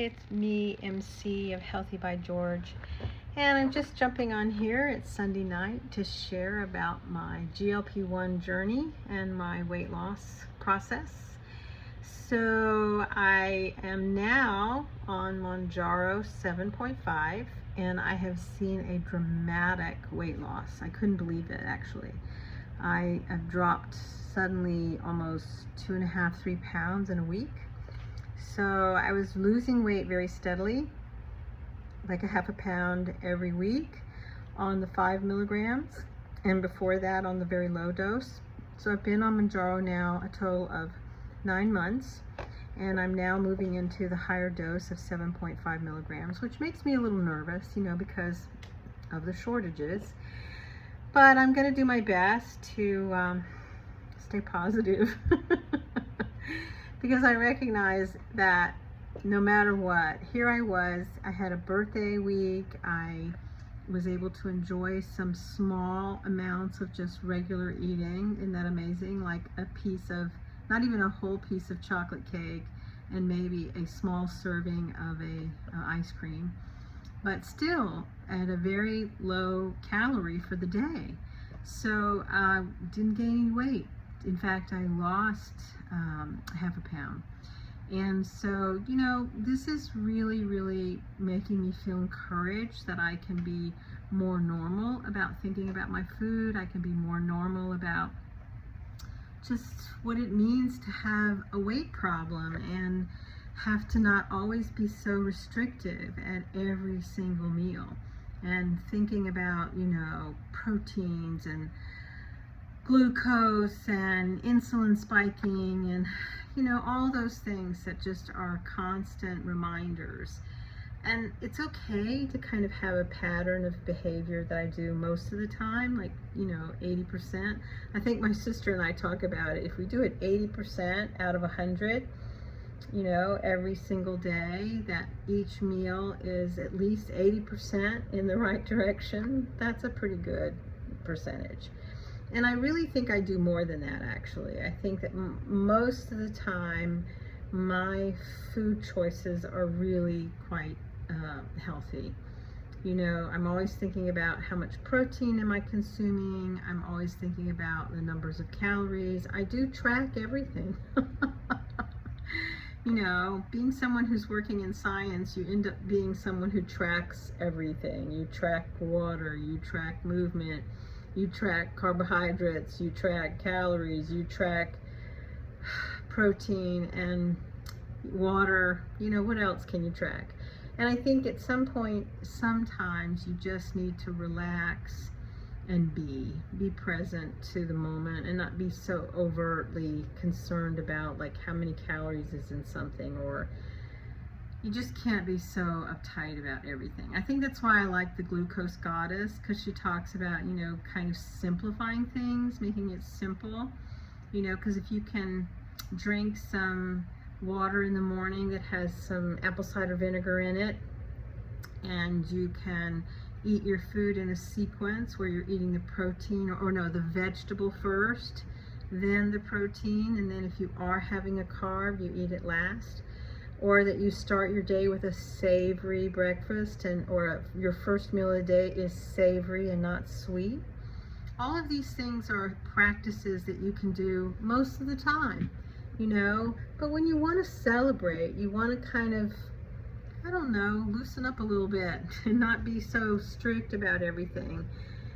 it's me, MC of Healthy by George, and I'm just jumping on here. It's Sunday night to share about my GLP-1 journey and my weight loss process. So I am now on Mounjaro 7.5, and I have seen a dramatic weight loss. I couldn't believe it, actually. I have dropped suddenly almost 2.5, 3 pounds in a week. So I was losing weight very steadily, like a half a pound every week on the 5 milligrams, and before that on the very low dose. So I've been on Mounjaro now a total of 9 months, and I'm now moving into the higher dose of 7.5 milligrams, which makes me a little nervous, because of the shortages. But I'm going to do my best to stay positive. Because I recognize that no matter what, here I had a birthday week, I was able to enjoy some small amounts of just regular eating. Isn't that amazing? Like a piece of, not even a whole piece of chocolate cake, and maybe a small serving of ice cream, but still at a very low calorie for the day. So I didn't gain any weight. In fact, I lost half a pound. And so, this is really, really making me feel encouraged that I can be more normal about thinking about my food. I can be more normal about just what it means to have a weight problem and have to not always be so restrictive at every single meal. And thinking about, proteins and glucose and insulin spiking and all those things that just are constant reminders. And it's okay to kind of have a pattern of behavior that I do most of the time, like 80%. I think my sister and I talk about it. If we do it 80% out of 100, every single day, that each meal is at least 80% in the right direction, that's a pretty good percentage. And I really think I do more than that, actually. I think that most of the time, my food choices are really quite healthy. I'm always thinking about how much protein am I consuming. I'm always thinking about the numbers of calories. I do track everything. Being someone who's working in science, you end up being someone who tracks everything. You track water, you track movement, you track carbohydrates, you track calories, you track protein and water. What else can you track? And I think at some point, sometimes you just need to relax and be present to the moment and not be so overtly concerned about like how many calories is in something, or you just can't be so uptight about everything. I think that's why I like the Glucose Goddess, because she talks about, kind of simplifying things, making it simple, because if you can drink some water in the morning that has some apple cider vinegar in it, and you can eat your food in a sequence where you're eating the protein, or no, the vegetable first, then the protein, and then if you are having a carb, you eat it last. Or that you start your day with a savory breakfast, or your first meal of the day is savory and not sweet. All of these things are practices that you can do most of the time, but when you want to celebrate, you want to kind of, loosen up a little bit and not be so strict about everything.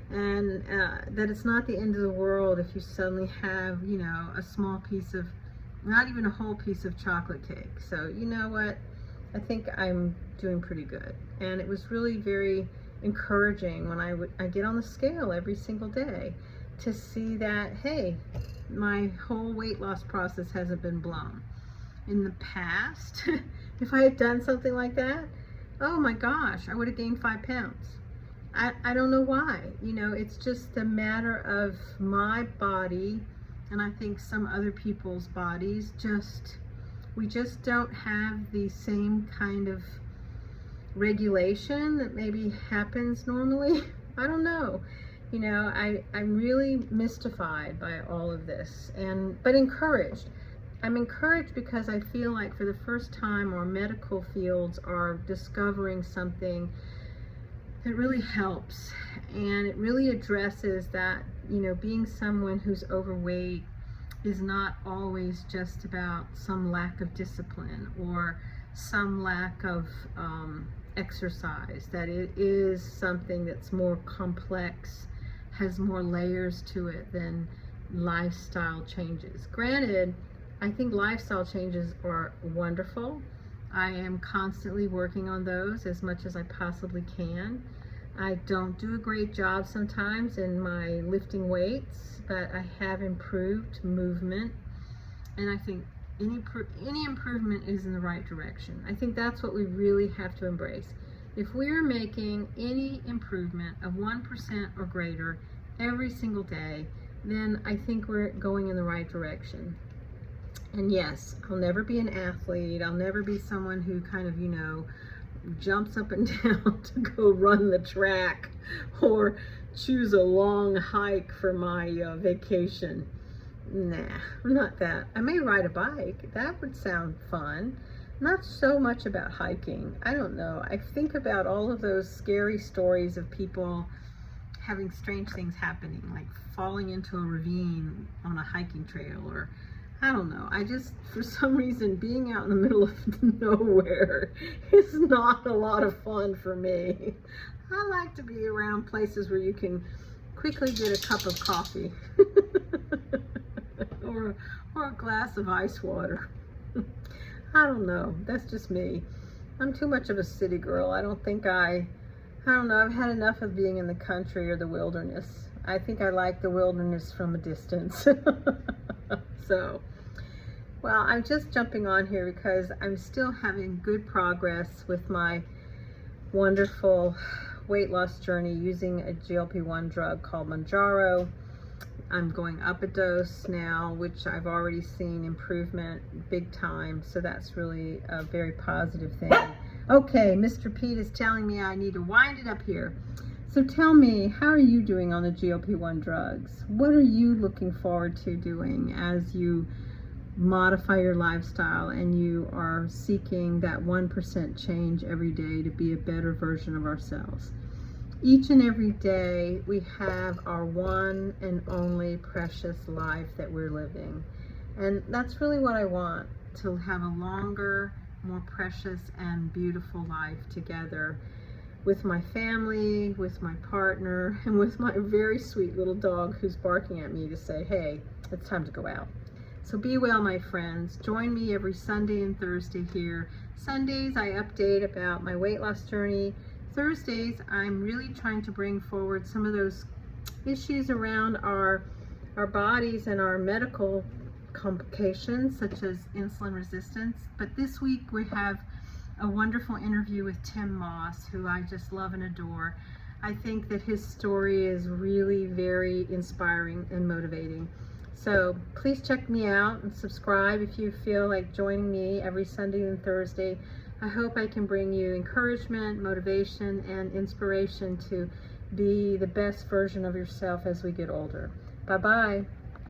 And that it's not the end of the world if you suddenly have, a small piece of, not even a whole piece of chocolate cake. So you know what? I think I'm doing pretty good. And it was really very encouraging when I get on the scale every single day to see that, hey, my whole weight loss process hasn't been blown. In the past, if I had done something like that, oh my gosh, I would have gained 5 pounds. I don't know why. It's just a matter of my body, and I think some other people's bodies, we just don't have the same kind of regulation that maybe happens normally. I don't know. I'm really mystified by all of this, but encouraged. I'm encouraged because I feel like for the first time our medical fields are discovering something that really helps, and it really addresses that, you know, being someone who's overweight is not always just about some lack of discipline or some lack of exercise, that it is something that's more complex, has more layers to it than lifestyle changes. Granted, I think lifestyle changes are wonderful. I am constantly working on those as much as I possibly can. I don't do a great job sometimes in my lifting weights, but I have improved movement, and I think any improvement is in the right direction. I think that's what we really have to embrace. If we're making any improvement of 1% or greater every single day, then I think we're going in the right direction. And yes, I'll never be an athlete. I'll never be someone who kind of, you know, jumps up and down to go run the track or choose a long hike for my vacation. Nah, I'm not that. I may ride a bike. That would sound fun. Not so much about hiking. I don't know. I think about all of those scary stories of people having strange things happening, like falling into a ravine on a hiking trail, or I don't know. I just, for some reason, being out in the middle of nowhere is not a lot of fun for me. I like to be around places where you can quickly get a cup of coffee or a glass of ice water. I don't know. That's just me. I'm too much of a city girl. I don't know. I've had enough of being in the country or the wilderness. I think I like the wilderness from a distance. So, well, I'm just jumping on here because I'm still having good progress with my wonderful weight loss journey using a GLP-1 drug called Mounjaro. I'm going up a dose now, which I've already seen improvement big time, so that's really a very positive thing. Okay, Mr. Pete is telling me I need to wind it up here. So tell me, how are you doing on the GLP-1 drugs? What are you looking forward to doing as you modify your lifestyle and you are seeking that 1% change every day to be a better version of ourselves? Each and every day we have our one and only precious life that we're living. And that's really what I want, to have a longer, more precious and beautiful life together with my family, with my partner, and with my very sweet little dog who's barking at me to say, hey, it's time to go out. So be well, my friends. Join me every Sunday and Thursday here. Sundays, I update about my weight loss journey. Thursdays, I'm really trying to bring forward some of those issues around our bodies and our medical complications, such as insulin resistance. But this week, we have a wonderful interview with Tim Moss, who I just love and adore. I think that his story is really very inspiring and motivating. So please check me out and subscribe if you feel like joining me every Sunday and Thursday. I hope I can bring you encouragement, motivation, and inspiration to be the best version of yourself as we get older. Bye-bye.